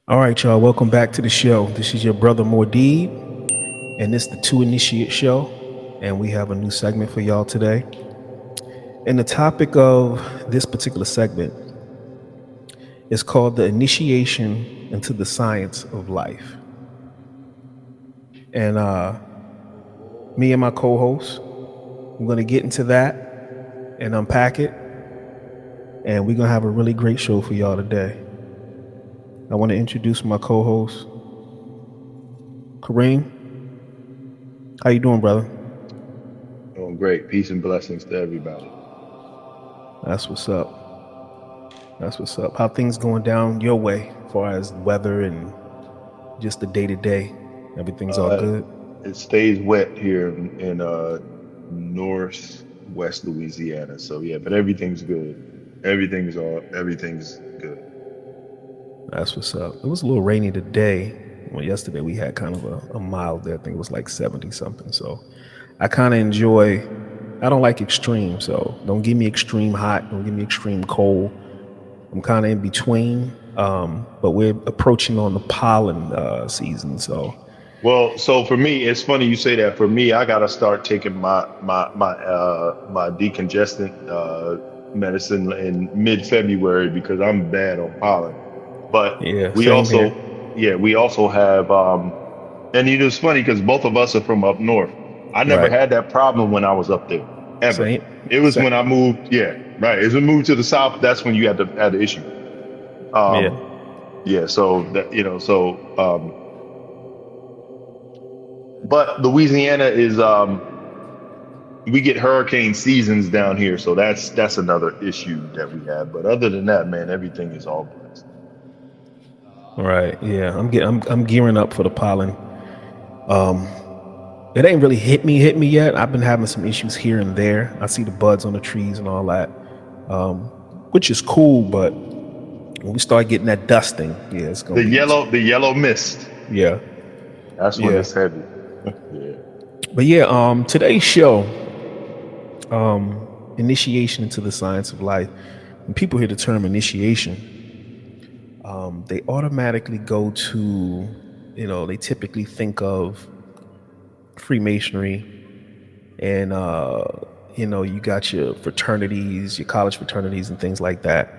All right, y'all. Welcome back to the show. This is your brother Mordeed, and this is the Two Initiate Show. And we have a new segment for y'all today. And the topic of this particular segment is called the initiation into the science of life. And me and my co-host, I'm going to get into that and unpack it. And we're going to have a really great show for y'all today. I want to introduce my co-host, Kareem. How you doing, brother? Doing great. Peace and blessings to everybody. That's what's up. That's what's up. How things going down your way, as far as weather and just the day to day? Everything's all Uh, good. it stays wet here in northwest Louisiana. So yeah, but everything's good. Everything's good. That's what's up. It was a little rainy today. Well, yesterday we had kind of a mild day. I think it was like 70 something. So I kind of enjoy. I don't like extreme, so don't give me extreme hot. Don't give me extreme cold. I'm kind of in between. But we're approaching on the pollen season, so Well, so for me, it's funny you say that. For me, I gotta start taking my decongestant medicine in mid-February because I'm bad on pollen. But yeah, we same here. also, yeah, we also have and it's funny because both of us are from up north. I never Right. had that problem when I was up there, ever. Same. It was Same. when I moved, yeah, right. As we moved to the south, that's when you had the issue. Yeah. Um, yeah, so that but Louisiana is we get hurricane seasons down here, so that's another issue that we have. But other than that, man, everything is all blessed. Right. Yeah. I'm gearing up for the pollen. Um, it ain't really hit me yet. I've been having some issues here and there. I see the buds on the trees and all that, um, which is cool. But when we start getting that dusting, yeah, it's gonna be. The yellow mist, Yeah. that's when Yeah. it's heavy. Yeah. But yeah. Today's show, initiation into the science of life. When people hear the term initiation, they automatically go to, they typically think of Freemasonry and you got your fraternities, your college fraternities and things like that.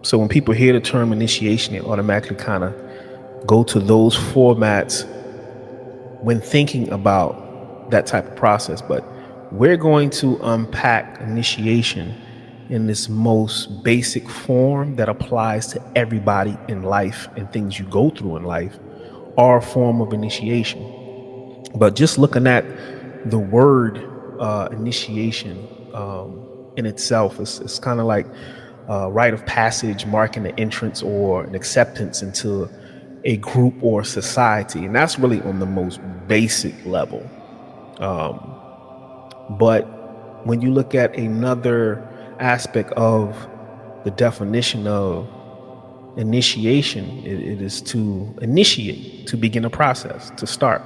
So when people hear the term initiation, they automatically kind of go to those formats when thinking about that type of process. But we're going to unpack initiation in this most basic form that applies to everybody in life, and things you go through in life are a form of initiation. But just looking at the word initiation in itself, it's kind of like rite of passage, marking an entrance or an acceptance into a group or society. And that's really on the most basic level. But when you look at another aspect of the definition of initiation, it is to initiate, to begin a process, to start.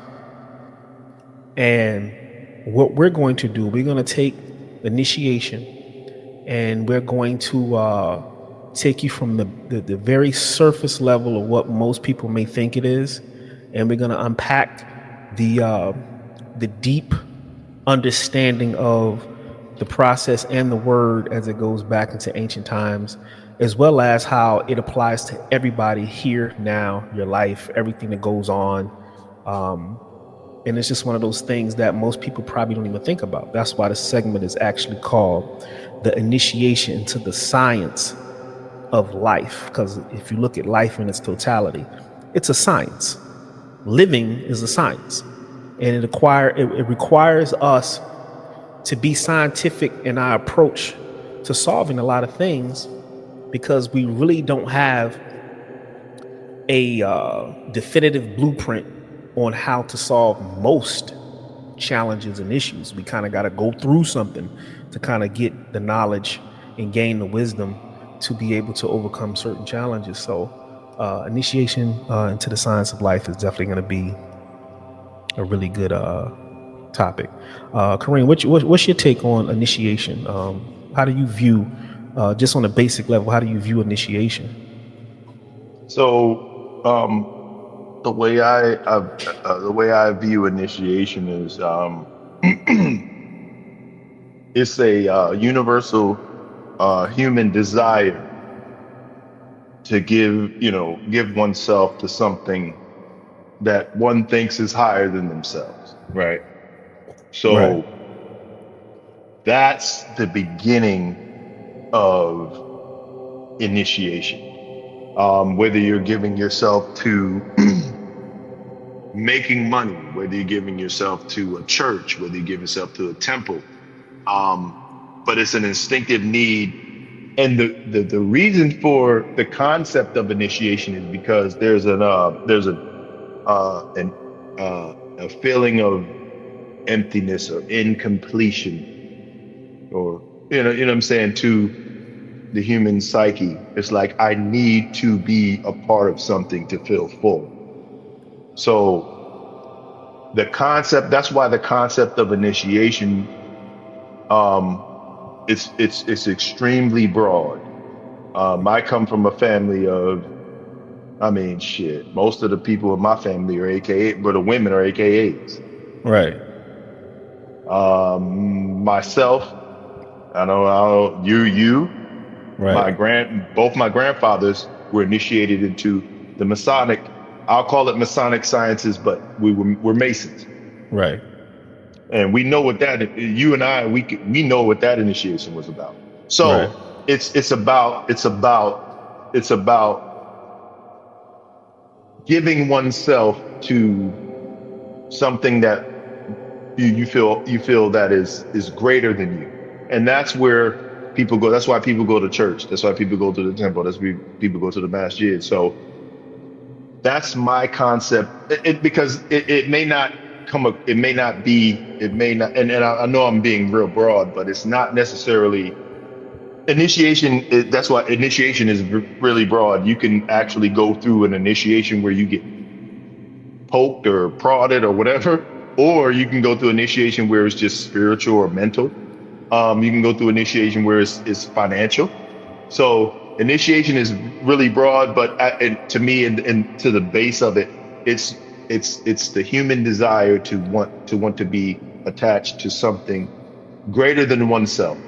And what we're going to do, we're going to take initiation and we're going to take you from the very surface level of what most people may think it is. And we're going to unpack the deep understanding of the process and the word as it goes back into ancient times, as well as how it applies to everybody here, now, your life, everything that goes on. And it's just one of those things that most people probably don't even think about. That's why the segment is actually called the initiation into the science of life. Because if you look at life in its totality, it's a science. Living is a science. And it requires us to be scientific in our approach to solving a lot of things, because we really don't have a definitive blueprint on how to solve most challenges and issues. We kind of got to go through something to kind of get the knowledge and gain the wisdom to be able to overcome certain challenges. So, initiation into the science of life is definitely going to be a really good topic. Kareem, what's your take on initiation? How do you view, just on a basic level, how do you view initiation? So the way I view initiation is it's a universal human desire to give oneself to something that one thinks is higher than themselves, right? Right. So that's the beginning of initiation. Whether you're giving yourself to making money, whether you're giving yourself to a church, whether you give yourself to a temple, um, but it's an instinctive need. And the reason for the concept of initiation is because there's a feeling of emptiness or incompletion, or you know what I'm saying, to the human psyche. It's like I need to be a part of something to feel full. So that's why the concept of initiation, um it's extremely broad. I come from a family of, I mean, shit, most of the people in my family are AKA, but the women are AKAs. Right. Myself, I don't Right. both my grandfathers were initiated into the Masonic. I'll call it Masonic sciences, but we're Masons, Right. and we know what that. You and I, we know what that initiation was about. Right. So it's about giving oneself to something that you feel that is greater than you, and that's where people go. That's why people go to church. That's why people go to the temple. That's why people go to the masjid. So that's my concept. Because it may not it may not be, it may not, and I know I'm being real broad, but it's not necessarily initiation. That's why initiation is really broad. You can actually go through an initiation where you get poked or prodded or whatever, or you can go through initiation where it's just spiritual or mental. You can go through initiation where it's financial. So initiation is really broad, but to me, and to the base of it, it's the human desire to want to be attached to something greater than oneself.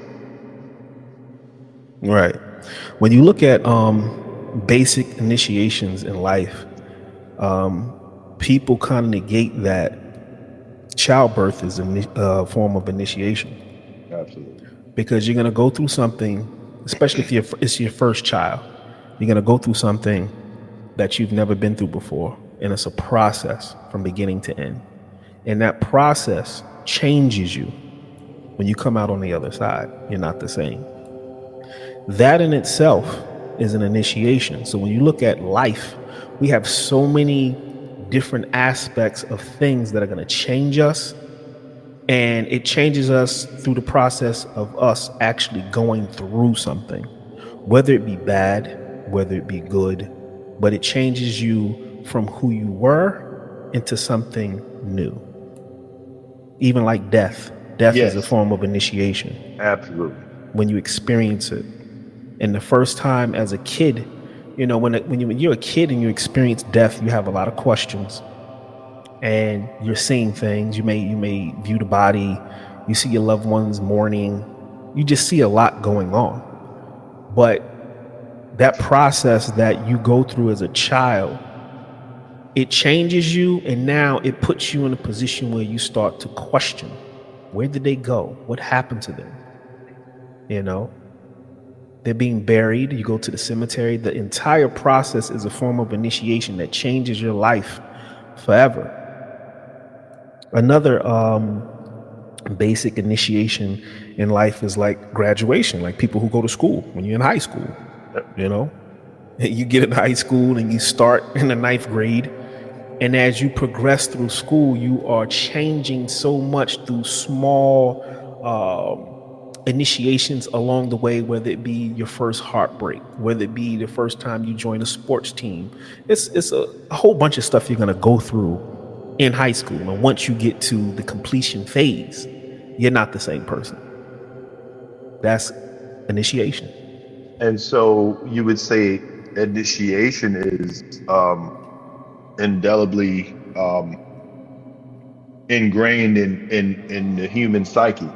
Right. When you look at basic initiations in life, people kind of negate that childbirth is a form of initiation, Absolutely. because you're going to go through something, especially if it's your first child. You're going to go through something that you've never been through before, and it's a process from beginning to end. And that process changes you. When you come out on the other side, you're not the same. That in itself is an initiation. So when you look at life, we have so many different aspects of things that are going to change us, and it changes us through the process of us actually going through something, whether it be bad, whether it be good, but it changes you from who you were into something new. Even like death. Death is a Yes, form of initiation absolutely. when you experience it. And the first time as a kid, when you're a kid and you experience death, you have a lot of questions, and you're seeing things. You may view the body, you see your loved ones mourning, you just see a lot going on. But that process that you go through as a child, it changes you, and now it puts you in a position where you start to question, where did they go? What happened to them? You know, they're being buried. You go to the cemetery. The entire process is a form of initiation that changes your life forever. Another basic initiation in life is like graduation, like people who go to school when you're in high school. You know, you get in high school and you start in the ninth grade. And as you progress through school, you are changing so much through small initiations along the way, whether it be your first heartbreak, whether it be the first time you join a sports team. It's a whole bunch of stuff you're going to go through in high school. And once you get to the completion phase, you're not the same person. That's initiation. And so you would say initiation is indelibly ingrained in the human psyche,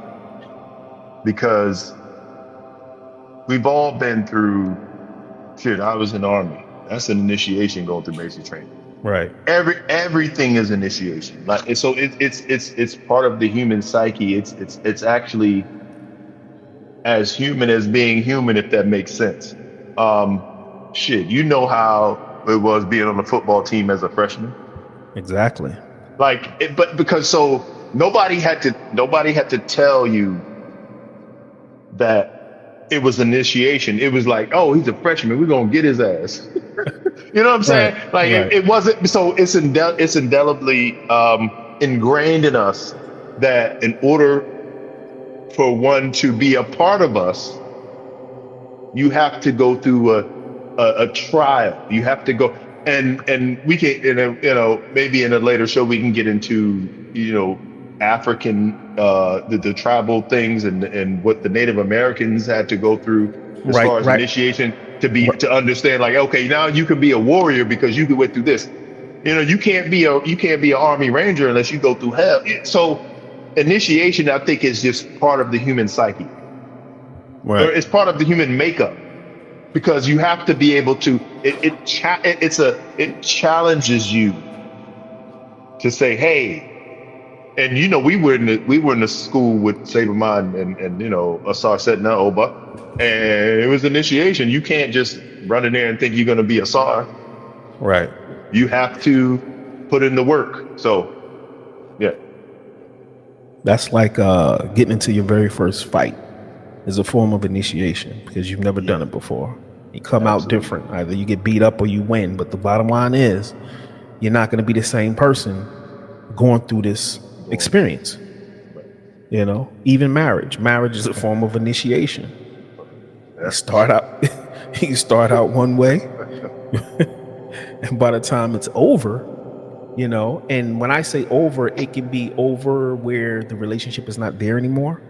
because we've all been through shit. I was in the army. That's an initiation, going through basic training. Right. Everything is initiation. Like so, it's part of the human psyche. It's actually as human as being human, if that makes sense. Um, Shit, you know how it was being on the football team as a freshman. Exactly. But because so nobody had to tell you that it was initiation. It was like, oh, he's a freshman, we're gonna get his ass. You know what I'm Right. saying? Like Right. it wasn't. So it's indelibly ingrained in us that in order for one to be a part of us, you have to go through a trial. You have to go, and we can, maybe in a later show we can get into, African, the tribal things, and what the Native Americans had to go through as Right. far as Right. initiation, Right. to understand, like, okay, now you can be a warrior because you went through this. You can't be an army ranger unless you go through hell. So initiation, I think, is just part of the human psyche, or Right. it's part of the human makeup, because you have to be able to. It challenges you to say, hey. And we were in the school with Saberman and Asar Setna Oba, and it was initiation. You can't just run in there and think you're going to be Asar. Right. You have to put in the work. So, yeah, That's like getting into your very first fight is a form of initiation because you've never yeah, done it before. You come out absolutely. different. Either you get beat up or you win. But the bottom line is you're not going to be the same person going through this Going through experience. Even marriage is a form of initiation. You that's for start sure. out you start out one way, and by the time it's over, and when I say over, it can be over where the relationship is not there anymore,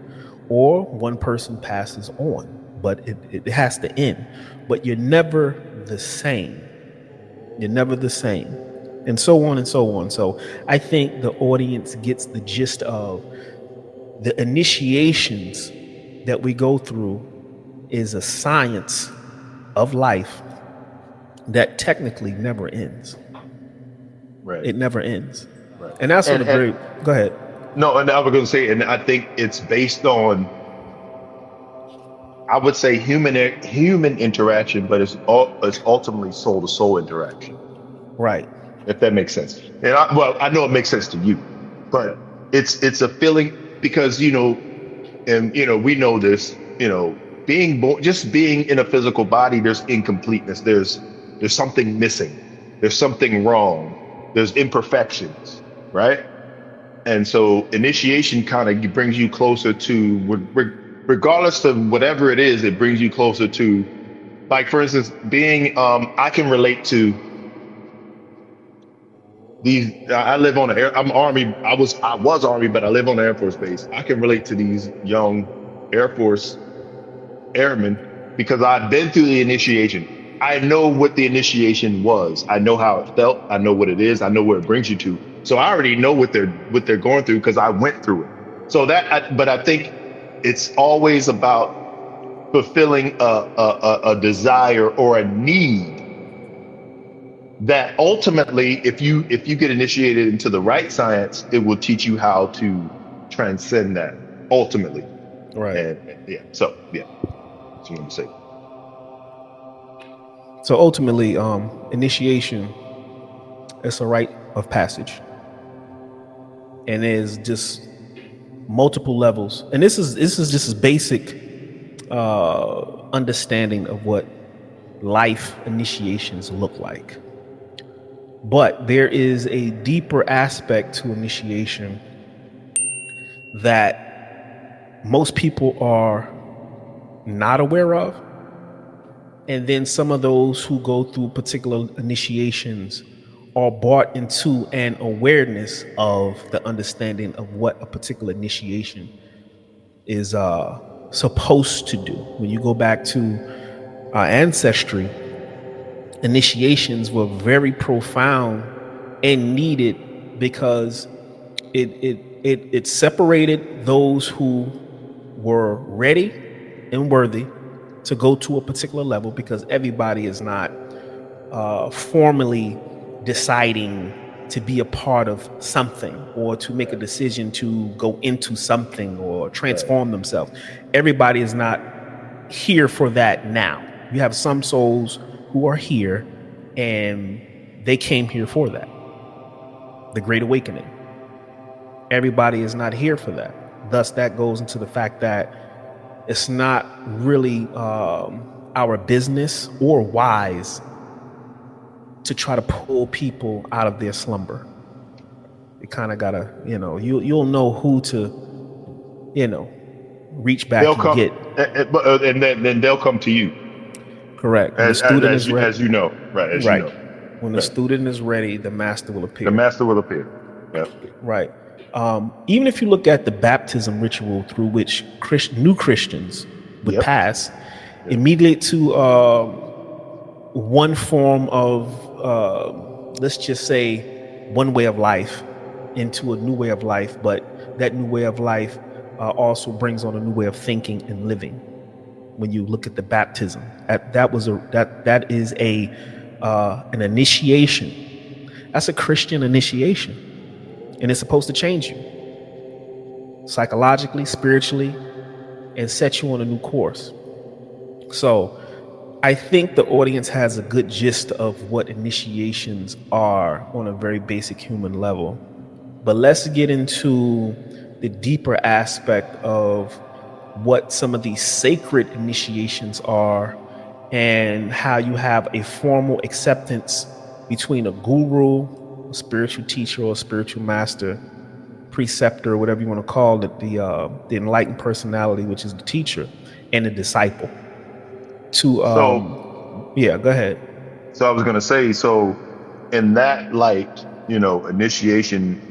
or one person passes on, but it has to end. But you're never the same. You're never the same. And so on and so on. So I think the audience gets the gist of the initiations that we go through is a science of life that technically never ends. Right, It never ends. right. And that's what a And very go ahead. no, and I was going to say, and I think it's based on, I would say, human interaction, but it's ultimately soul to soul interaction, Right. if that makes sense. And I know it makes sense to you, but it's a feeling, because and we know this, being born, just being in a physical body, there's incompleteness, there's something missing, there's something wrong, there's imperfections, right? And so initiation kind of brings you closer to, regardless of whatever it is, it brings you closer to, like, for instance, being, I can relate to these. I live on I'm Army. I was Army, but I live on the Air Force base. I can relate to these young Air Force airmen because I've been through the initiation. I know what the initiation was. I know how it felt. I know what it is. I know where it brings you to. So I already know what they're going through because I went through it. So but I think it's always about fulfilling a desire or a need that ultimately, if you get initiated into the right science, it will teach you how to transcend that ultimately. Right. And yeah, so yeah, that's what I'm gonna say. So ultimately, initiation is a rite of passage. And there's just multiple levels. And this is just a basic understanding of what life initiations look like. But there is a deeper aspect to initiation that most people are not aware of. And then some of those who go through particular initiations are brought into an awareness of the understanding of what a particular initiation is supposed to do. When you go back to our ancestry, initiations were very profound and needed because it separated those who were ready and worthy to go to a particular level, because everybody is not formally deciding to be a part of something or to make a decision to go into something or transform themselves. Everybody is not here for that now. You have some souls who are here and they came here for that. The Great Awakening. Everybody is not here for that. Thus, that goes into the fact that it's not really our business or wise to try to pull people out of their slumber. You kind of gotta, you'll know who to, reach back They'll and come, get. and then they'll come to you Correct. When the student is ready, as you know, right? As you right. know, When the right. student is ready, the master will The appear. master will appear. Yep. Right. Even if you look at the baptism ritual through which new Christians would Yep. pass, immediately to one form of, let's just say, one way of life into a new way of life, but that new way of life also brings on a new way of thinking and living. When you look at the baptism, that is an initiation. That's a Christian initiation, and it's supposed to change you psychologically, spiritually, and set you on a new course. So I think the audience has a good gist of what initiations are on a very basic human level. But let's get into the deeper aspect of what some of these sacred initiations are and how you have a formal acceptance between a guru, a spiritual teacher, or a spiritual master, preceptor, whatever you want to call it, the enlightened personality, which is the teacher, and the disciple. Yeah, go ahead. So I was going to say, so in that light, initiation.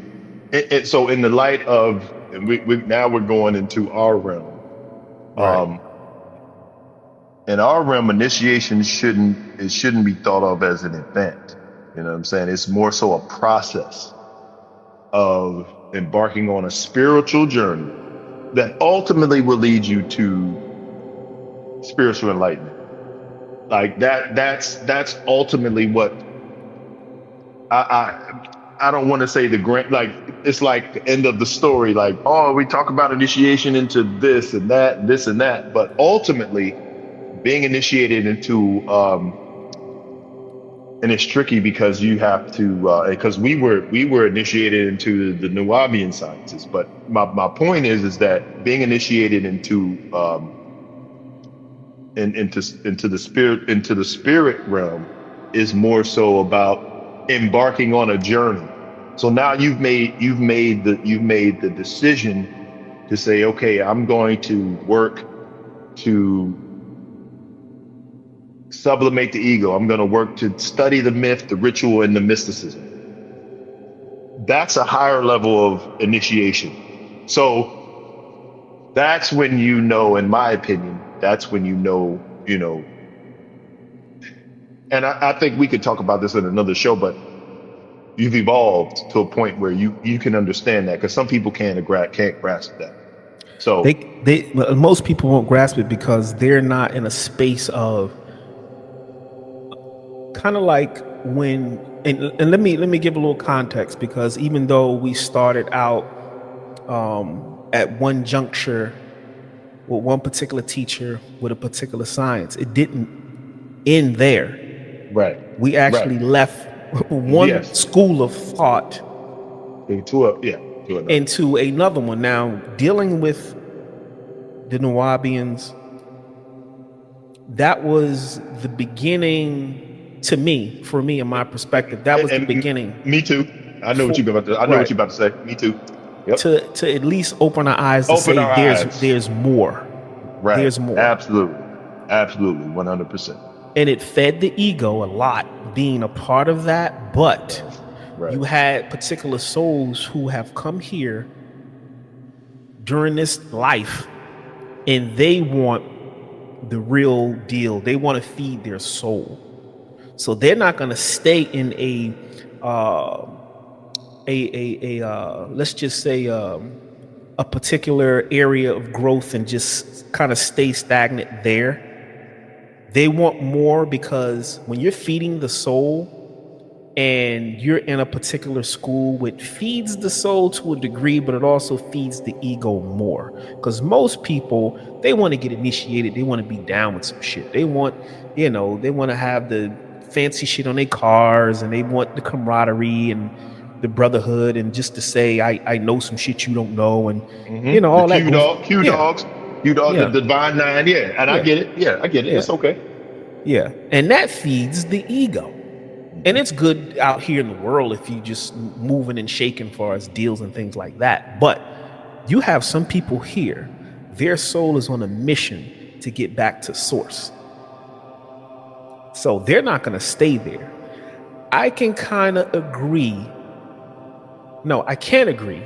So in the light of, and now we're going into our realm. Right. In our realm, initiation shouldn't be thought of as an event. You know what I'm saying? It's more so a process of embarking on a spiritual journey that ultimately will lead you to spiritual enlightenment. Like that's ultimately what I don't want to say the grand, like it's like the end of the story. Like, oh, we talk about initiation into this and that, this and that, but ultimately being initiated into, and it's tricky because you have to, because we were initiated into the Nuwabian sciences. But my point is that being initiated into, into the spirit realm is more so about embarking on a journey. So now you've made the decision to say, okay, I'm going to work to sublimate the ego. I'm going to work to study the myth, the ritual, and the mysticism. That's a higher level of initiation. So that's when in my opinion, that's when and I think we could talk about this in another show, but you've evolved to a point where you can understand that, because some people can't grasp that. So Most people won't grasp it because they're not in a space of kind of like when, and let me give a little context, because even though we started out at one juncture with one particular teacher with a particular science, it didn't end there. right, We actually left one yes, school of thought to into another one. Now, dealing with the Nuwabians, that was the beginning to me, for me, in my perspective. That was the beginning. Me too. I know what you're about to. I know what you're about to say. Me too. Yep. To at least open our eyes to Open say our eyes. there's more. Right. There's more. Absolutely. 100%. And it fed the ego a lot, being a part of that. But you had particular souls who have come here during this life, and they want the real deal. They want to feed their soul. So they're not going to stay in let's just say a particular area of growth and just kind of stay stagnant there. They want more, because when you're feeding the soul and you're in a particular school, which feeds the soul to a degree, but it also feeds the ego more. Because most people, they want to get initiated, they want to be down with some shit. They want, they want to have the fancy shit on their cars, and they want the camaraderie and the brotherhood, and just to say, I know some shit you don't know, and The all that goofy. Q Yeah, dogs, Q dog, the yeah, divine nine. Yeah, and I yeah, get it. Yeah, I get it. yeah, It's okay. yeah. And that feeds the ego. And it's good out here in the world if you just moving and shaking for as deals and things like that. But you have some people here, their soul is on a mission to get back to source. So they're not going to stay there. I can kind of agree. No, I can't agree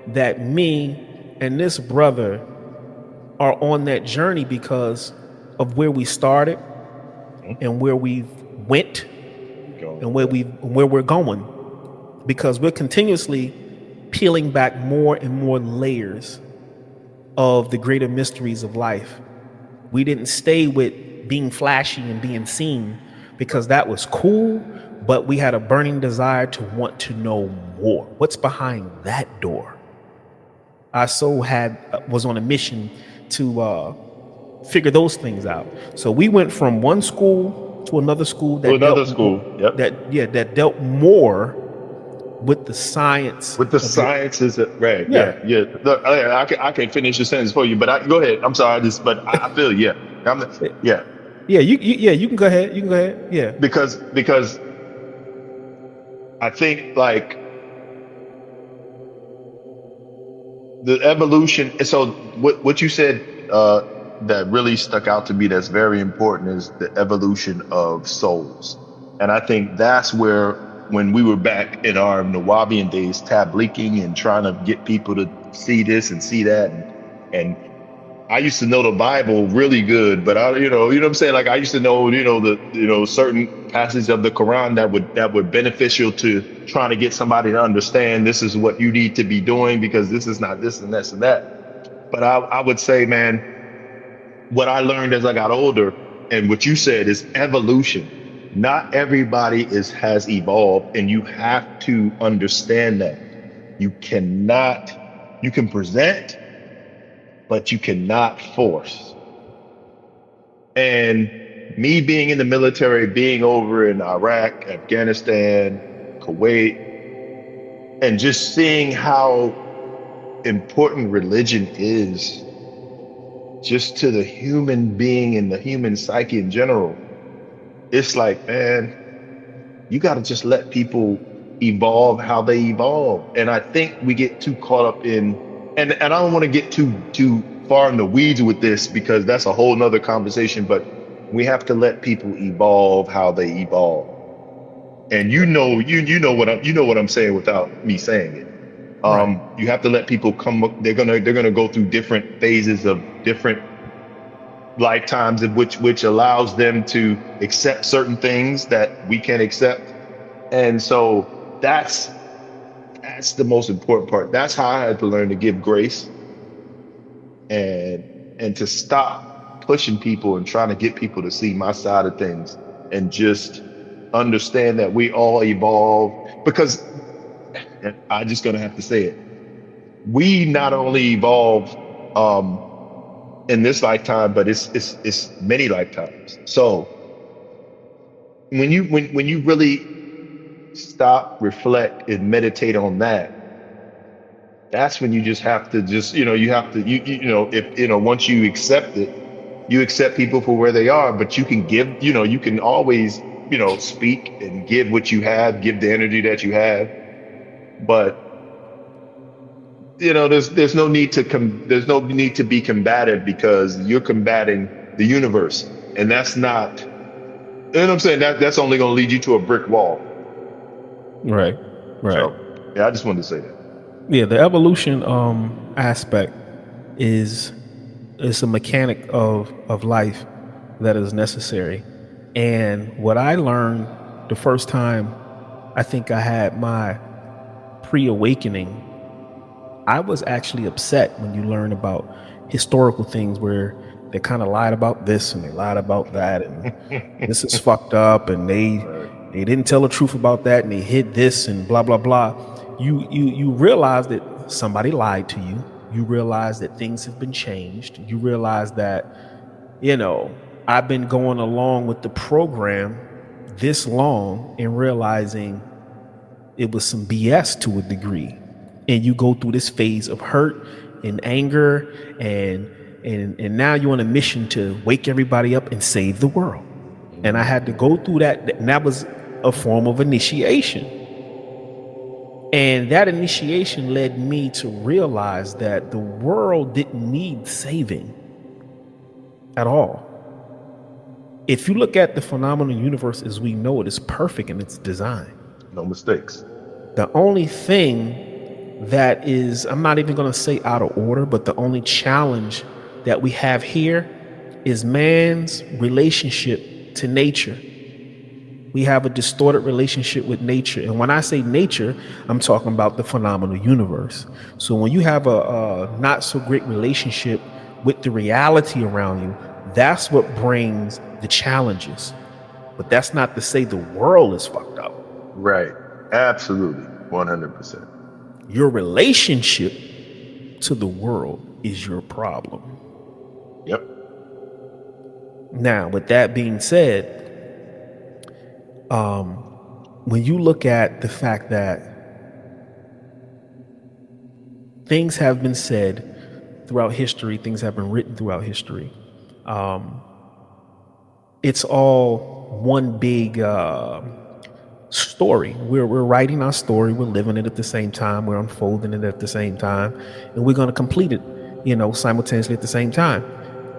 that me and this brother are on that journey because of where we started and where we went and where we're going, because we're continuously peeling back more and more layers of the greater mysteries of life. We didn't stay with being flashy and being seen because that was cool, but we had a burning desire to want to know more. What's behind that door? Our soul was on a mission to figure those things out. So we went from one school to another school To that another school. Yep. that dealt more with the science. With the sciences, right? Yeah, Yeah. Look, I can finish the sentence for you, but go ahead. I'm sorry, but I feel you. Yeah. Yeah, you can go ahead. You can go ahead. Yeah. Because I think like the evolution. So what you said that really stuck out to me, that's very important, is the evolution of souls. And I think that's where, when we were back in our Nawabian days, tabliking and trying to get people to see this and see that, and I used to know the Bible really good, but what I'm saying? Like I used to know, certain passages of the Quran that were beneficial to trying to get somebody to understand this is what you need to be doing, because this is not this and this and that. But I would say, man, what I learned as I got older, and what you said, is evolution. Not everybody has evolved, and you have to understand that. You can present, but you cannot force. And me being in the military, being over in Iraq, Afghanistan, Kuwait, and just seeing how important religion is just to the human being and the human psyche in general, it's like, man, you got to just let people evolve how they evolve. And I think we get too caught up in, and I don't want to get too far in the weeds with this, because that's a whole nother conversation, but we have to let people evolve how they evolve. And you know what I'm saying without me saying it. Right. You have to let people come up. They're gonna go through different phases of different lifetimes, of which allows them to accept certain things that we can't accept. And so that's the most important part. That's how I had to learn to give grace and to stop pushing people and trying to get people to see my side of things, and just understand that we all evolve. Because, and I'm just gonna have to say it, we not only evolve in this lifetime, but it's many lifetimes. So when you really stop, reflect, and meditate on that, that's when you just have to if once you accept it, you accept people for where they are. But you can give, you can always speak and give what you have, give the energy that you have. But there's no need to be combative, because you're combating the universe, and that's not, I'm saying, that's only going to lead you to a brick wall. Right. So yeah, I just wanted to say that. Yeah, the evolution aspect is a mechanic of life that is necessary. And what I learned the first time I think I had my pre-awakening, I was actually upset when you learn about historical things where they kind of lied about this and they lied about that, and this is fucked up, and Right. they didn't tell the truth about that, and they hid this and blah blah blah. You realize that somebody lied to you. You realize that things have been changed. You realize that, I've been going along with the program this long and realizing it was some BS to a degree. And you go through this phase of hurt and anger, and now you're on a mission to wake everybody up and save the world. And I had to go through that, and that was a form of initiation. And that initiation led me to realize that the world didn't need saving at all. If you look at the phenomenal universe as we know it, is perfect in its design. No mistakes. The only thing that is, I'm not even going to say out of order, but the only challenge that we have here is man's relationship to nature. We have a distorted relationship with nature. And when I say nature, I'm talking about the phenomenal universe. So when you have a not so great relationship with the reality around you, that's what brings the challenges. But that's not to say the world is fucked up. Right. Absolutely. 100%. Your relationship to the world is your problem. Yep. Now, with that being said, when you look at the fact that things have been said throughout history, things have been written throughout history, it's all one big story. We're writing our story, we're living it at the same time, we're unfolding it at the same time, and we're going to complete it, simultaneously at the same time.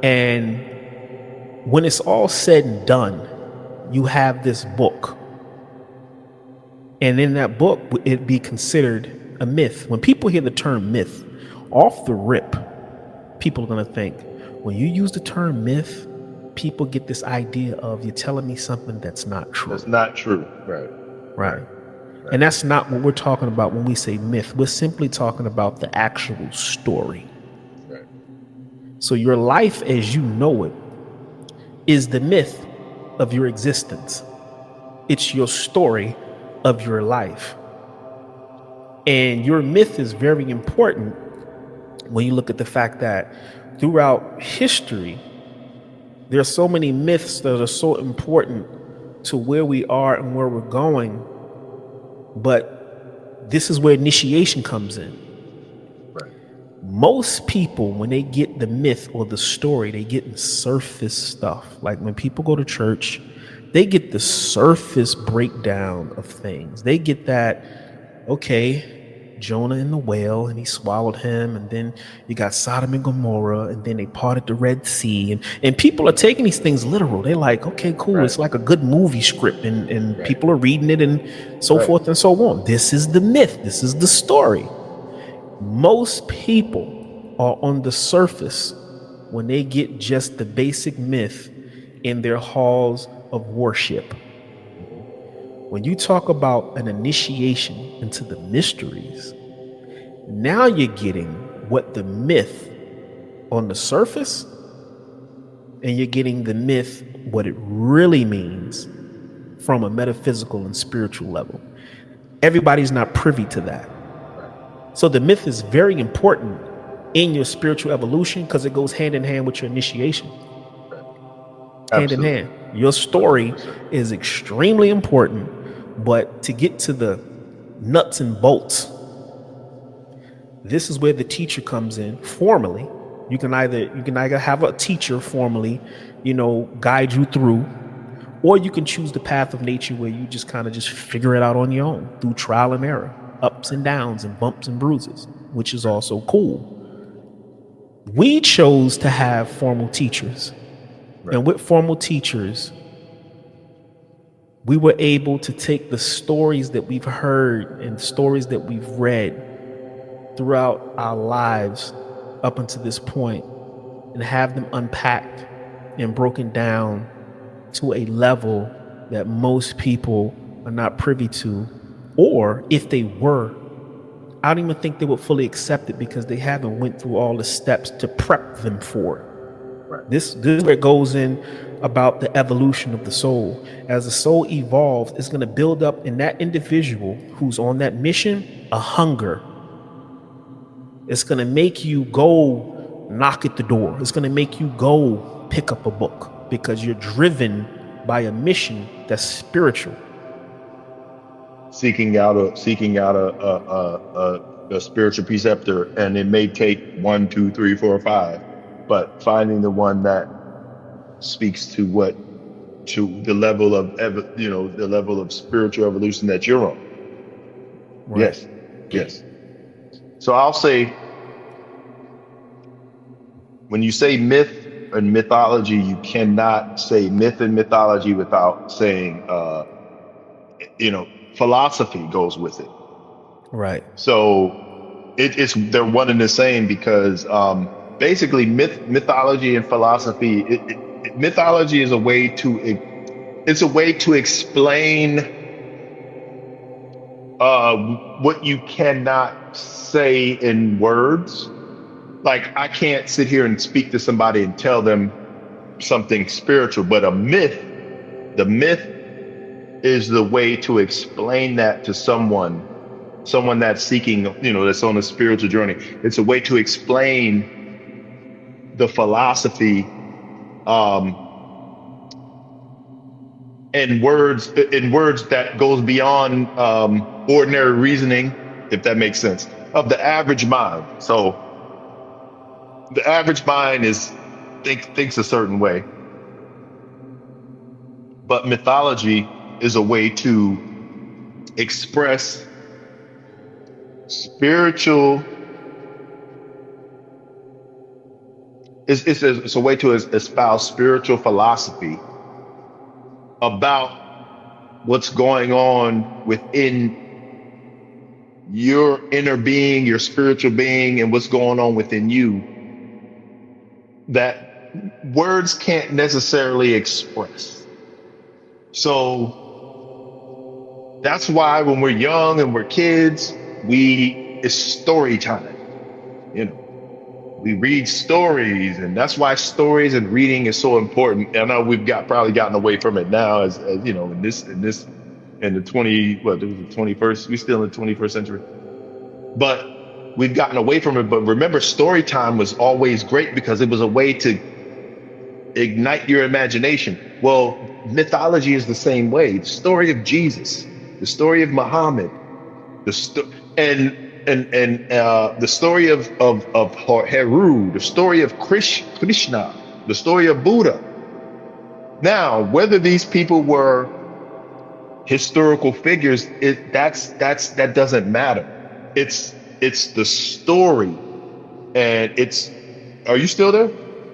And when it's all said and done, you have this book, and in that book it'd be considered a myth. When people hear the term myth, off the rip, people are going to think, when you use the term myth, people get this idea of you're telling me something that's not true. That's not true. Right. And that's not what we're talking about when we say myth. We're simply talking about the actual story. Right. So your life as you know it is the myth of your existence. It's your story of your life. And your myth is very important when you look at the fact that throughout history, there are so many myths that are so important to where we are and where we're going. But this is where initiation comes in. Right. Most people, when they get the myth or the story, they get surface stuff. Like when people go to church, they get the surface breakdown of things. They get that, okay, Jonah in the whale and he swallowed him, and then you got Sodom and Gomorrah, and then they parted the Red Sea, and people are taking these things literal. They're like, okay, cool, Right. It's like a good movie script, and Right. people are reading it and so forth and so on. This is the myth. This is the story. Most people are on the surface when they get just the basic myth in their halls of worship. When you talk about an initiation into the mysteries, now you're getting what the myth on the surface, and you're getting the myth, what it really means from a metaphysical and spiritual level. Everybody's not privy to that. So the myth is very important in your spiritual evolution because it goes hand in hand with your initiation. Hand in hand. Your story 100%. is extremely important, but to get to the nuts and bolts, this is where the teacher comes in formally. You can either have a teacher formally, guide you through, or you can choose the path of nature where you just kind of just figure it out on your own through trial and error, ups and downs and bumps and bruises, which is also cool. We chose to have formal teachers. Right. And with formal teachers, we were able to take the stories that we've heard and stories that we've read throughout our lives up until this point and have them unpacked and broken down to a level that most people are not privy to, or if they were, I don't even think they would fully accept it because they haven't went through all the steps to prep them for it. This is where it goes in about the evolution of the soul. As the soul evolves, it's going to build up in that individual who's on that mission a hunger. It's going to make you go knock at the door. It's going to make you go pick up a book because you're driven by a mission that's spiritual. Seeking out a spiritual preceptor, and it may take 1, 2, 3, 4, 5, but finding the one that speaks to the level of the level of spiritual evolution that you're on. Right. Yes. So I'll say, when you say myth and mythology, you cannot say myth and mythology without saying philosophy goes with it. Right. So they're one and the same, because basically mythology and philosophy, mythology is a way to explain what you cannot say in words. Like, I can't sit here and speak to somebody and tell them something spiritual, but the myth is the way to explain that to someone that's seeking, that's on a spiritual journey. It's a way to explain the philosophy in words that goes beyond ordinary reasoning, if that makes sense, of the average mind. So the average mind thinks a certain way, but mythology is a way to express spiritual. It's a way to espouse spiritual philosophy about what's going on within your inner being, your spiritual being, and what's going on within you that words can't necessarily express. So that's why when we're young and we're kids, it's story time. We read stories, and that's why stories and reading is so important. I know we've probably gotten away from it now, as in the 21st, we're still in the 21st century, but we've gotten away from it. But remember, story time was always great because it was a way to ignite your imagination. Well, mythology is the same way. The story of Jesus, the story of Muhammad, the story of Heru, the story of Krishna, the story of Buddha. Now, whether these people were historical figures, that doesn't matter. It's the story, and are you still there?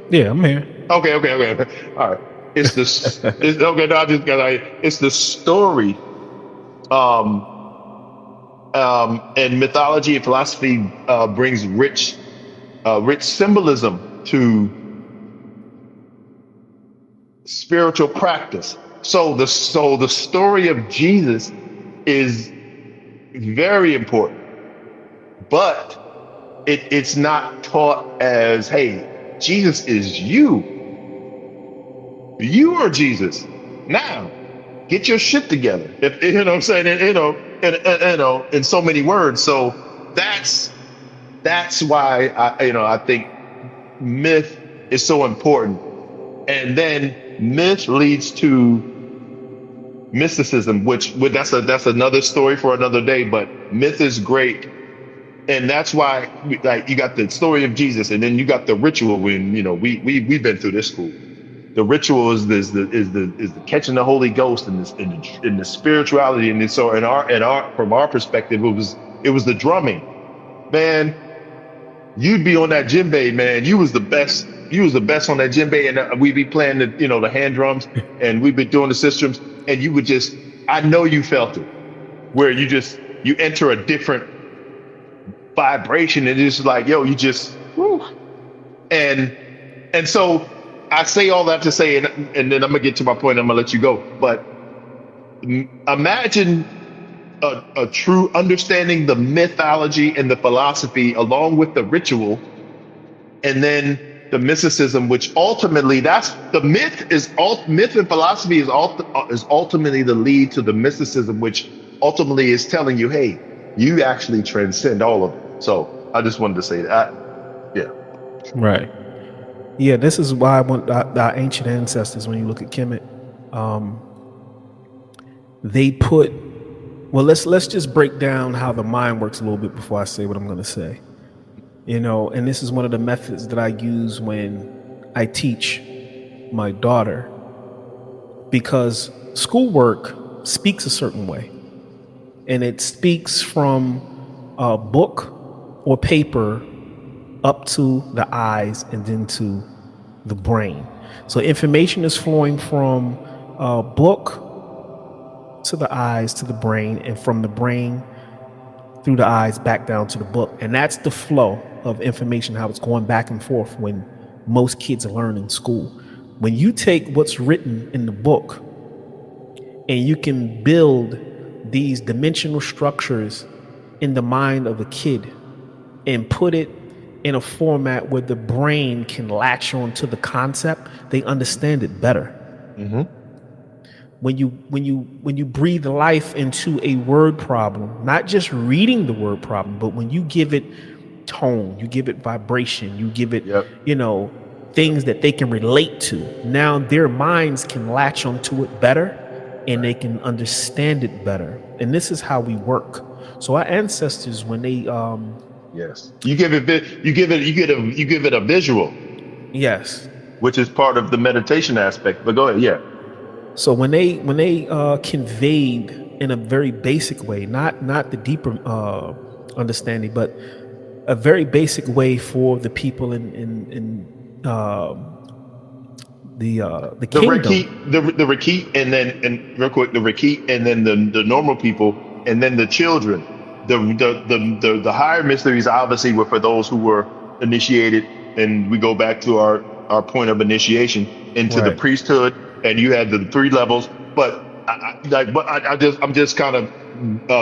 Yeah, I'm here. Okay. All right. It's the story. And mythology and philosophy brings rich symbolism to spiritual practice. So the story of Jesus is very important, but it's not taught as, hey, Jesus is you. You are Jesus. Now, get your shit together. If you know what I'm saying, in so many words. So that's why I think myth is so important. And then myth leads to mysticism, which that's another story for another day. But myth is great, and that's why you got the story of Jesus, and then you got the ritual. When we've been through this school. The ritual is the catching the Holy Ghost in the spirituality, and so from our perspective, it was the drumming. Man, you'd be on that djembe, man. You was the best. You was the best on that djembe, and we'd be playing the hand drums, and we'd be doing the systems, and you would just, I know you felt it, where you enter a different vibration, and it's like, yo, you just, woo. And so I say all that to say, and then I'm gonna get to my point. I'm gonna let you go. But imagine a true understanding the mythology and the philosophy along with the ritual, and then the mysticism, which ultimately that's the myth and philosophy is ultimately the lead to the mysticism, which ultimately is telling you, hey, you actually transcend all of it. So I just wanted to say that. Yeah. Right. Yeah, this is why I want our ancient ancestors, when you look at Kemet, they put, well, let's just break down how the mind works a little bit before I say what I'm going to say. And this is one of the methods that I use when I teach my daughter, because schoolwork speaks a certain way, and it speaks from a book or paper up to the eyes and then to the brain. So information is flowing from a book to the eyes to the brain, and from the brain through the eyes back down to the book. And that's the flow of information, how it's going back and forth when most kids learn in school. When you take what's written in the book and you can build these dimensional structures in the mind of a kid and put it in a format where the brain can latch on to the concept, they understand it better. Mm-hmm. When you breathe life into a word problem, not just reading the word problem, but when you give it tone, you give it vibration, you give it, things that they can relate to. Now their minds can latch onto it better, and they can understand it better. And this is how we work. So our ancestors, when they yes, you give it a visual. Yes. Which is part of the meditation aspect. But go ahead, yeah. So when they conveyed in a very basic way, not the deeper understanding, but a very basic way for the people in the kingdom. The Rakit, and real quick, the Rakit, and then the normal people, and then the children. The higher mysteries obviously were for those who were initiated, and we go back to our point of initiation into the priesthood, and you had the 3 levels. But I'm just kind of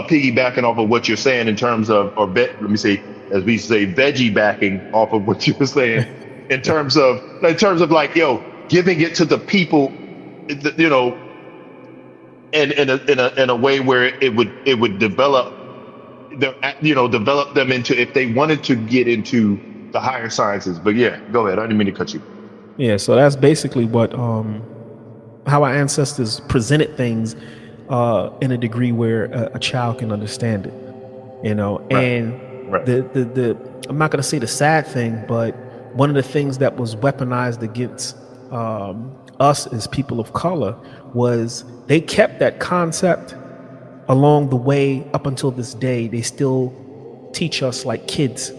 piggybacking off of what you're saying in terms of, let me say, as we say, veggie backing off of what you were saying, in terms of like, giving it to the people, in a way where it would develop them into, if they wanted to get into the higher sciences. But yeah, go ahead. I didn't mean to cut you. Yeah, so that's basically what how our ancestors presented things in a degree where a child can understand it. And the I'm not going to say the sad thing, but one of the things that was weaponized against us as people of color was they kept that concept along the way up until this day. They still teach us like kids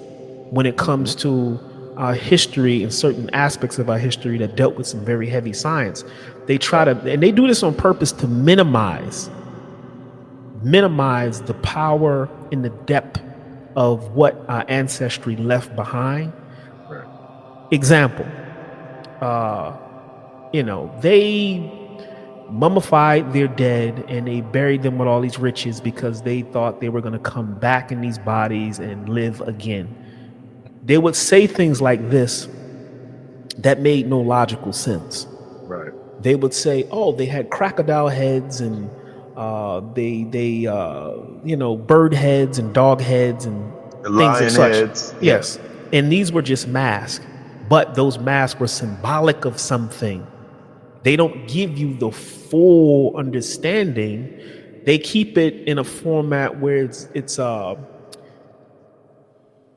when it comes to our history and certain aspects of our history that dealt with some very heavy science. They try to, and they do this on purpose to minimize the power and the depth of what our ancestry left behind. Example, they mummified their dead and they buried them with all these riches because they thought they were going to come back in these bodies and live again. They would say things like this that made no logical sense. Right. They would say, "Oh, they had crocodile heads and they bird heads and dog heads and things of such." Heads. Yes, and these were just masks, but those masks were symbolic of something. They don't give you the full understanding. They keep it in a format where it's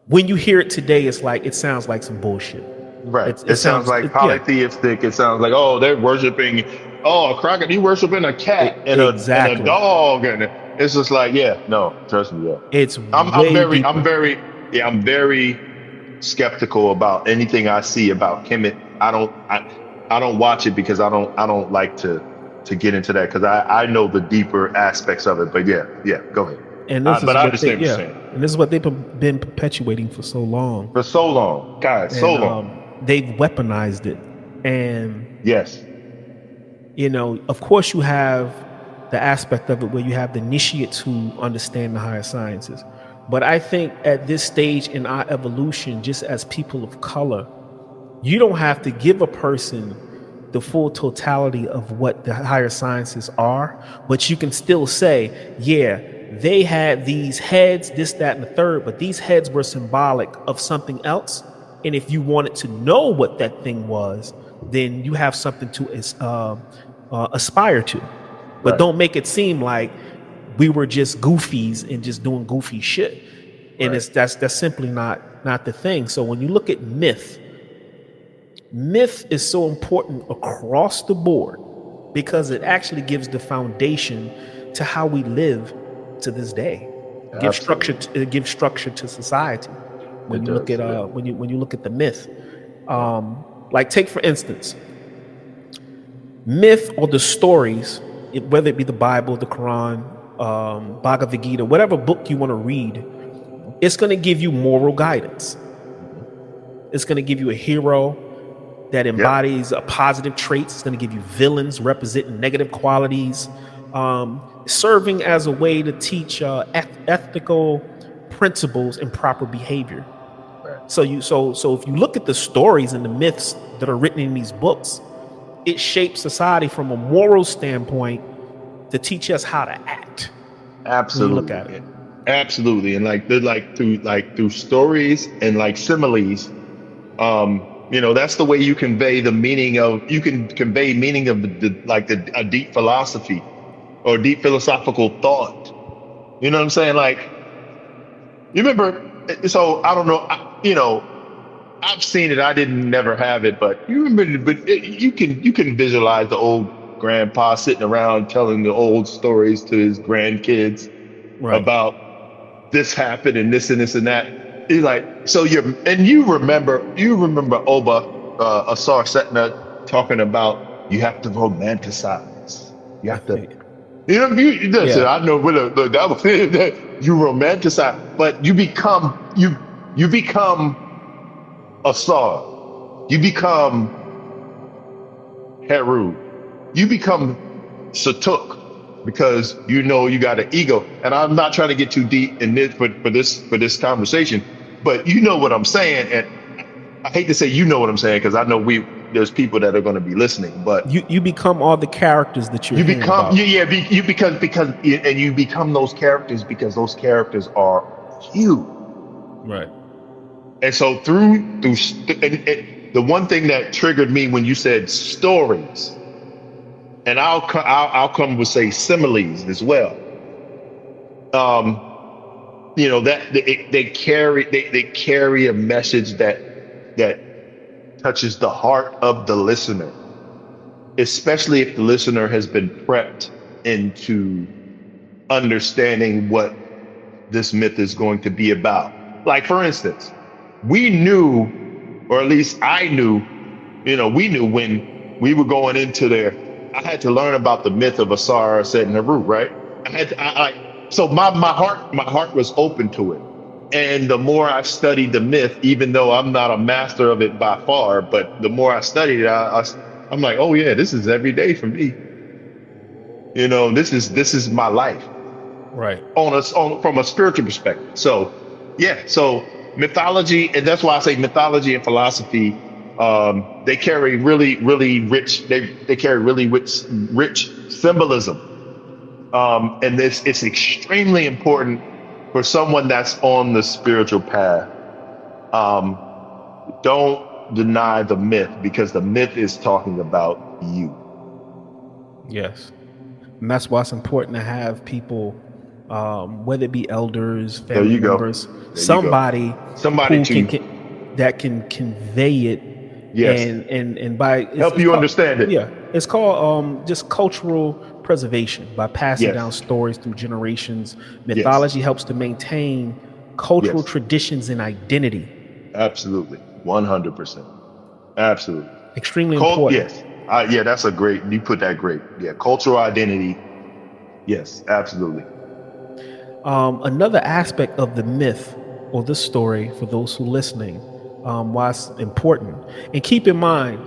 when you hear it today, it sounds like some bullshit. Right. It sounds like polytheistic. It sounds like, they're worshiping, a crocodile. You worshiping a cat and a dog, and it's just like, no, trust me, I'm very skeptical about anything I see about Kemet. I don't watch it because I don't like to get into that, because I know the deeper aspects of it. But yeah, go ahead. And this is I understand what you're saying. And this is what they've been perpetuating for so long. For so long, guys, so long. They've weaponized it. And Yes. of course you have the aspect of it where you have the initiates who understand the higher sciences. But I think at this stage in our evolution, just as people of color, you don't have to give a person the full totality of what the higher sciences are, but you can still say, yeah, they had these heads, this, that, and the third, but these heads were symbolic of something else. And if you wanted to know what that thing was, then you have something to aspire to. But Right. don't make it seem like we were just goofies and just doing goofy shit. And Right. that's simply not the thing. So when you look at myth is so important across the board because it actually gives the foundation to how we live to this day. Absolutely. It gives structure to society. When It you look does. at Yeah. when you look at the myth, Yeah. like take for instance, myth or the stories, whether it be the Bible, the Quran, Bhagavad Gita, whatever book you want to read, it's going to give you moral guidance. Mhm. It's going to give you a hero that Yep. embodies positive traits. It's going to give you villains representing negative qualities, serving as a way to teach ethical principles and proper behavior. Right. So if you look at the stories and the myths that are written in these books, it shapes society from a moral standpoint to teach us how to act. When you look Absolutely. at it, Absolutely. And they're through stories and like similes. That's the way you convey the meaning of you can convey meaning of a deep philosophy or deep philosophical thought. You know what I'm saying? Like you remember. So I don't know. I've seen it. I didn't never have it, but you remember. But you can visualize the old grandpa sitting around telling the old stories to his grandkids right? about this happened and this and this and that. He's like, so you remember Oba Asar Setna talking about you have to romanticize. You have to, listen, Yeah, I know look, that was that you romanticize, but you become Asar. You become Heru. You become Satuk because you got an ego. And I'm not trying to get too deep in this for this conversation, but you know what I'm saying. And I hate to say you know what I'm saying because I know there's people that are going to be listening, but you become all the characters that you're you hearing become about. you because and you become those characters because those characters are you. Right. And so and the one thing that triggered me when you said stories, and I'll come with say similes as well. Um, that they carry a message that touches the heart of the listener, especially if the listener has been prepped into understanding what this myth is going to be about. Like for instance, we knew, or at least I knew, we knew when we were going into there. I had to learn about the myth of Asar Set in Heru, right? I had to, so my heart was open to it. And the more I studied the myth, even though I'm not a master of it by far, but the more I studied it, I'm like, oh yeah, this is every day for me. This is my life Right. from a spiritual perspective. So yeah, so mythology, and that's why I say mythology and philosophy. They carry really, really rich. They carry really rich symbolism, and this it's extremely important for someone that's on the spiritual path. Um, don't deny the myth because the myth is talking about you. Yes. And that's why it's important to have people, whether it be elders, There family you go. members, There you go. somebody Somebody who to that can convey it, yes and by help it's you called, understand it. yeah, it's called just cultural preservation by passing down Yes. stories through generations. Yes. Mythology helps to maintain cultural Yes. traditions and identity. Absolutely. 100%. Absolutely. Extremely important. Yes. Yeah, that's a great, you put that great. Yeah. Cultural identity. Yes, absolutely. Another aspect of the myth or the story for those who are listening, why it's important. And keep in mind,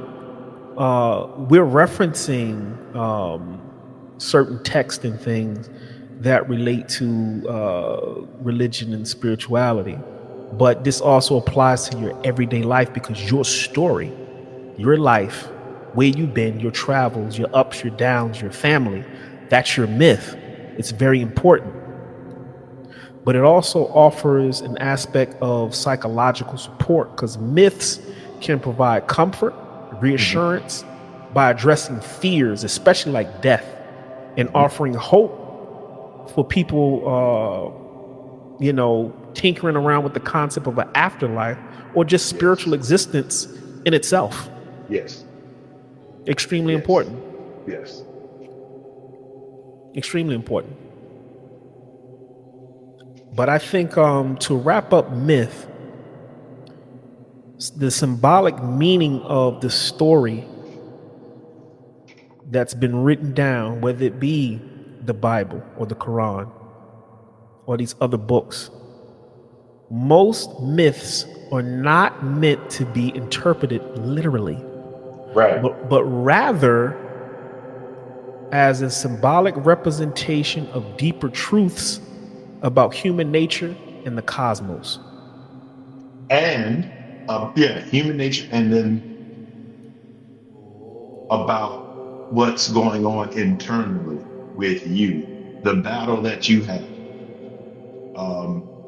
we're referencing certain texts and things that relate to religion and spirituality, but this also applies to your everyday life, because your story, your life, where you've been, your travels, your ups, your downs, your family, that's your myth. It's very important. But it also offers an aspect of psychological support, because myths can provide comfort, Hmm. reassurance by addressing fears, especially like death, and Hmm. offering hope for people, tinkering around with the concept of an afterlife or just spiritual Yes. existence in itself. Yes. Extremely Yes. important. Yes. Extremely important. But I think to wrap up myth, the symbolic meaning of the story that's been written down, whether it be the Bible or the Quran or these other books, most myths are not meant to be interpreted literally, Right. but rather as a symbolic representation of deeper truths about human nature and the cosmos. And yeah, human nature, and then about what's going on internally with you, the battle that you have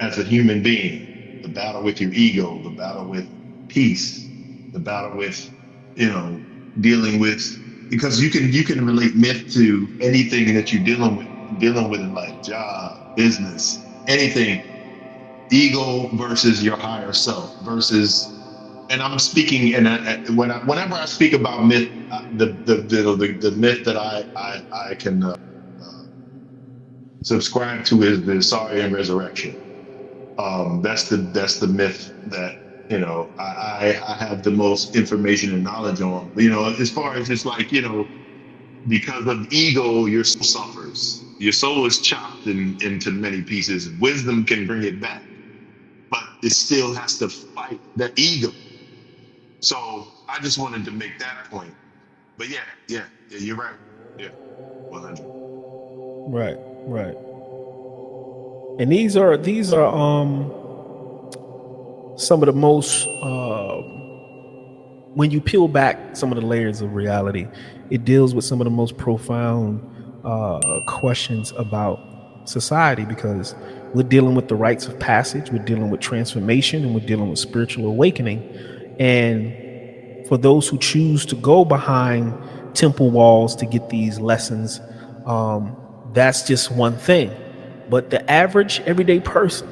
as a human being, the battle with your ego, the battle with peace, the battle with, you know, dealing with, because you can relate myth to anything that you're dealing with in life, job, business, anything. Ego versus your higher self versus, and I'm speaking, and whenever I speak about myth, the myth that I can subscribe to is the Saurian resurrection. That's the myth that I have the most information and knowledge on. As far as it's like, because of ego, your soul suffers. Your soul is chopped into many pieces. Wisdom can bring it back, but it still has to fight the ego. So I just wanted to make that point. But yeah, you're right. Yeah, 100. Right, right. And these are some of the most when you peel back some of the layers of reality, it deals with some of the most profound questions about society, because we're dealing with the rites of passage, we're dealing with transformation, and we're dealing with spiritual awakening. And for those who choose to go behind temple walls to get these lessons, that's just one thing. But the average everyday person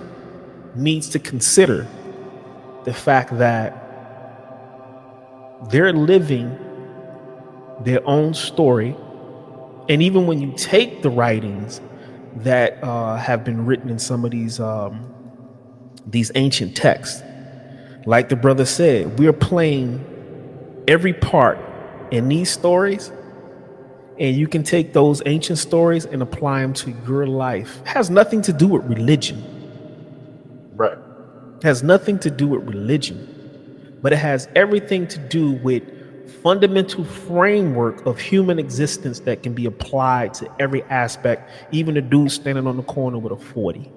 needs to consider the fact that they're living their own story. And even when you take the writings that have been written in some of these ancient texts, like the brother said, we're playing every part in these stories, and you can take those ancient stories and apply them to your life. It has nothing to do with religion. Right. It has nothing to do with religion, but it has everything to do with fundamental framework of human existence that can be applied to every aspect, even the dude standing on the corner with a 40.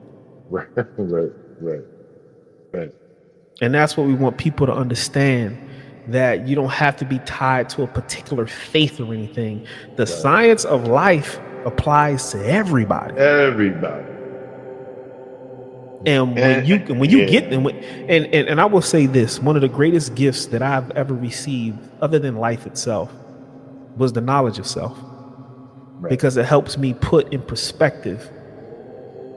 Right. Right. Right. Right. And that's what we want people to understand, that you don't have to be tied to a particular faith or anything. The Right. science of life applies to everybody. Everybody. And when you get Yeah. them, and I will say this, one of the greatest gifts that I've ever received, other than life itself, was the knowledge of self, Right. because it helps me put in perspective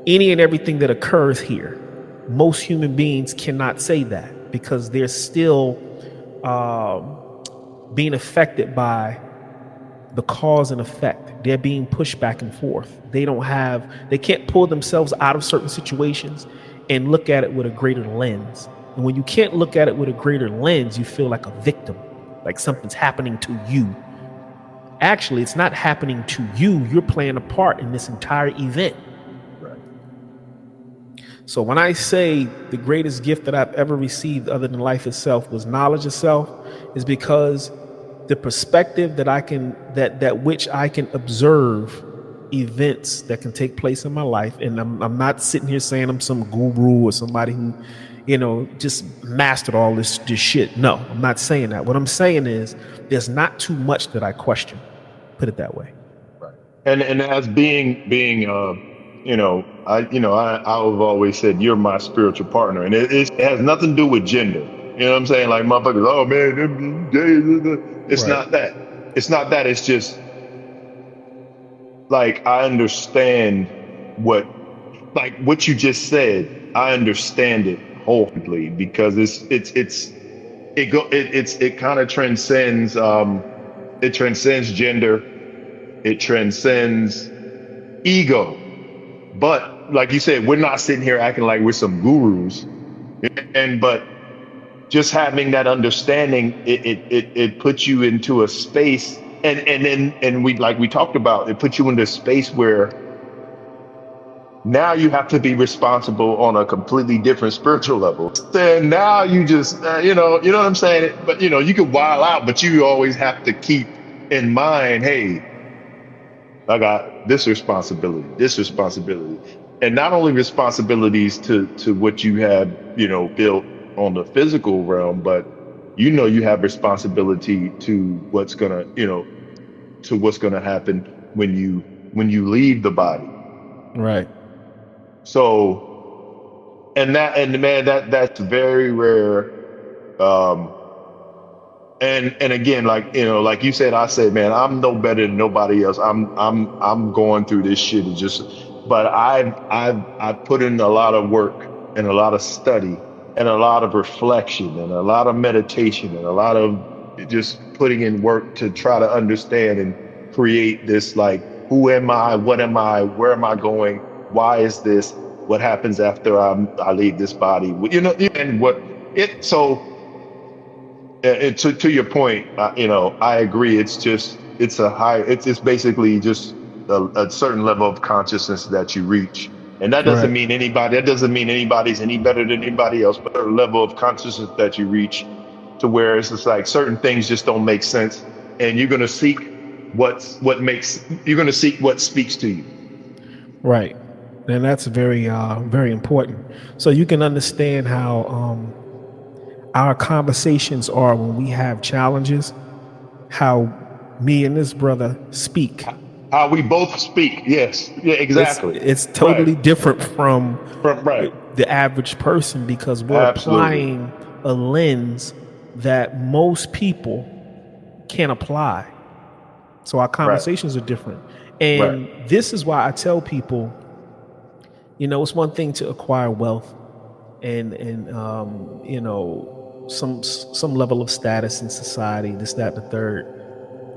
any and everything that occurs here. Most human beings cannot say that, because they're still being affected by the cause and effect. They're being pushed back and forth. They can't pull themselves out of certain situations and look at it with a greater lens. And when you can't look at it with a greater lens, you feel like a victim, like Right. something's happening to you. Actually, it's not happening to you. You're playing a part in this entire event. Right. So when I say the greatest gift that I've ever received, other than life itself, was knowledge of self, is because the perspective that I can that which I can observe events that can take place in my life. And I'm not sitting here saying I'm some guru or somebody who, just mastered all this shit. No, I'm not saying that. What I'm saying is there's not too much that I question. Put it that way. Right. And as being I've always said you're my spiritual partner, and it has nothing to do with gender. You know what I'm saying? Like motherfuckers, oh man, them gays. It's Right. not that. It's not that. It's just like I understand what like what you just said. I understand it wholeheartedly because it kind of transcends it transcends gender, it transcends ego. But like you said, we're not sitting here acting like we're some gurus. And but just having that understanding, it puts you into a space, and we like we talked about, it puts you into a space where now you have to be responsible on a completely different spiritual level. Then now you just you know what I'm saying. But you can wild out, but you always have to keep in mind, hey, I got this responsibility, and not only responsibilities to what you have, built on the physical realm, but you have responsibility to what's gonna happen when you leave the body. Right. So, and man, that's very rare. Um, and again, like you said, I said, man, I'm no better than nobody else. I'm going through this shit. It's just, but I've put in a lot of work and a lot of study and a lot of reflection and a lot of meditation and a lot of just putting in work to try to understand and create this, like, who am I? What am I? Where am I going? Why is this? What happens after I leave this body? And what it so. To your point, I agree. It's basically just a certain level of consciousness that you reach, and that doesn't Right. mean anybody. That doesn't mean anybody's any better than anybody else, but a level of consciousness that you reach, to where it's just like certain things just don't make sense, and you're gonna seek you're gonna seek what speaks to you. Right. And that's very important. So you can understand how our conversations are when we have challenges, how me and this brother speak. How we both speak. Yes. Yeah. It's Exactly. it's Right. totally different from Right. the average person because we're Absolutely. applying a lens that most people can't apply. So our Right. conversations are different. Right. And this is why I tell people, it's one thing to acquire wealth and some level of status in society, this, that, the third.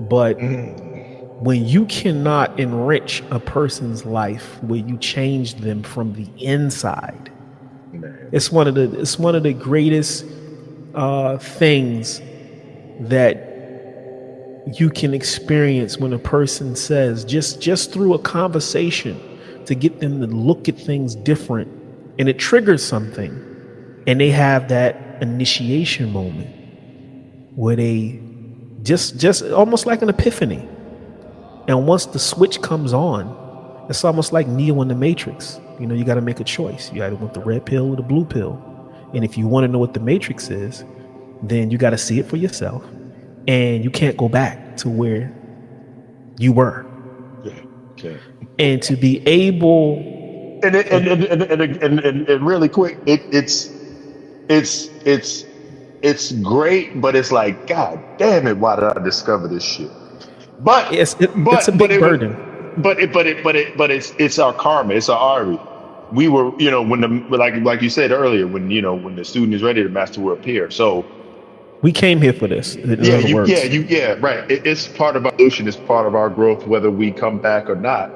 But Mhm. when you cannot enrich a person's life, where you change them from the inside, Man. it's one of the greatest things that you can experience when a person says, just through a conversation, to get them to look at things different, and it triggers something, and they have that initiation moment where they just almost like an epiphany. And once the switch comes on, it's almost like Neo in the Matrix. You got to make a choice. You either want the red pill or the blue pill. And if you want to know what the Matrix is, then you got to see it for yourself. And you can't go back to where you were. Yeah. Okay. And to be able, And really quick, it's it's great, but it's like, God damn it, why did I discover this shit? But it's a big it was burden. it's our karma, it's our ari. We were, when the like you said earlier, when the student is ready, the master will appear. So We came here for this, in yeah, other words. right. It's part of our evolution. It's part of our growth, whether we come back or not.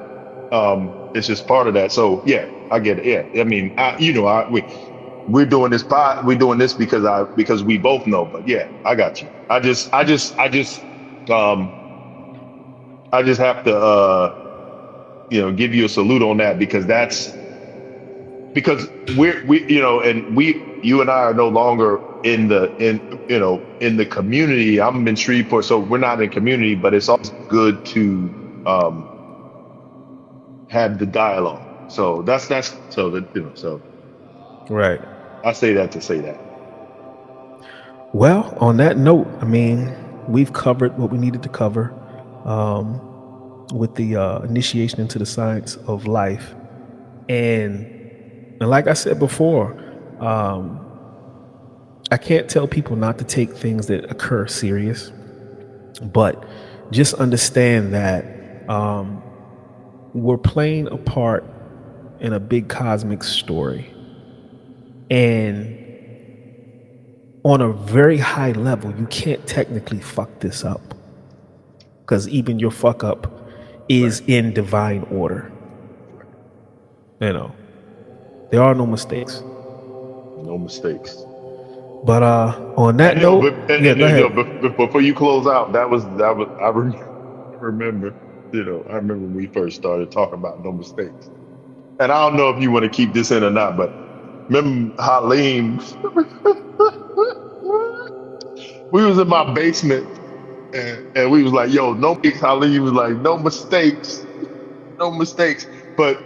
It's just part of that. So yeah, I get it. Yeah, I mean, we're doing this we're doing this because we both know. But yeah, I got you. I just have to give you a salute on that, because because you and I are no longer in the community. I'm in Shreveport, so we're not in community, but it's always good to have the dialogue. So that's so that so Right. I say that to say that. Well, on that note, I mean, we've covered what we needed to cover um, with the initiation into the science of life. And like I said before, I can't tell people not to take things that occur serious, but just understand that we're playing a part in a big cosmic story. And on a very high level, you can't technically fuck this up because even your fuck up is Right. in divine order. You know, there are no mistakes. No mistakes. But on that And yo, note, but yeah, go ahead. before you close out, that was I remember. I remember when we first started talking about no mistakes. And I don't know if you want to keep this in or not, but remember Halim? We was in my basement and we was like, yo, no mistakes. Halim was like, no mistakes, no mistakes. But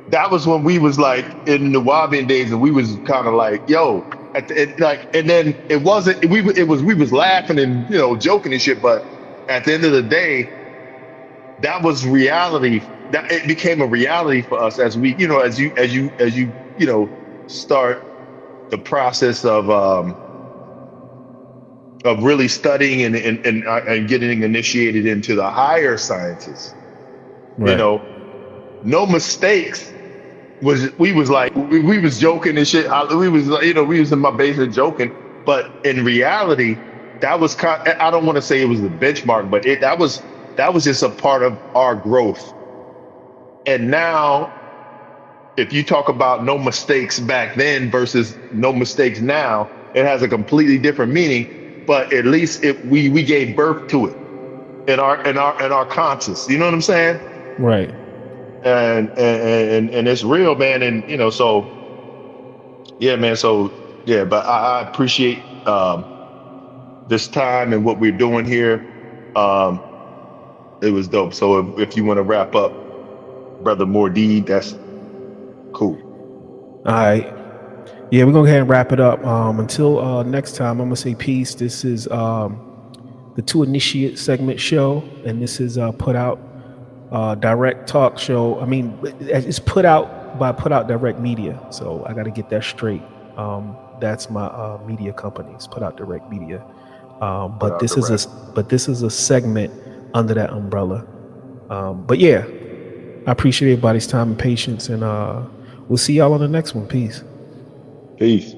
that was when we was like in the Wabian days, and we was kind of like, yo, and then it wasn't. We was laughing and joking and shit. But at the end of the day, that was reality. That it became a reality for us as we, start the process of really studying and getting initiated into the higher sciences. You Right. know, no mistakes we was like we was joking and shit. We was like, we was in my basement joking, but in reality, that was I don't want to say it was the benchmark, but that was just a part of our growth. And now, if you talk about no mistakes back then versus no mistakes now, it has a completely different meaning. But at least we gave birth to it in our conscious. You know what I'm saying? Right. And it's real, man. And so yeah, man. So yeah, but I appreciate this time and what we're doing here. Um, it was dope. So if you want to wrap up, brother Mordeed, that's cool. All right. Yeah, we're gonna go ahead and wrap it up. Until next time, I'm gonna say peace. This is the Two Initiate segment show, and this is put out direct talk show. I mean, it's put out by Put Out Direct Media, so I got to get that straight. That's my media company. It's Put Out Direct Media. Put But out this the is a rap. but this is a segment under that umbrella. But yeah, I appreciate everybody's time and patience, and we'll see y'all on the next one. Peace. Peace.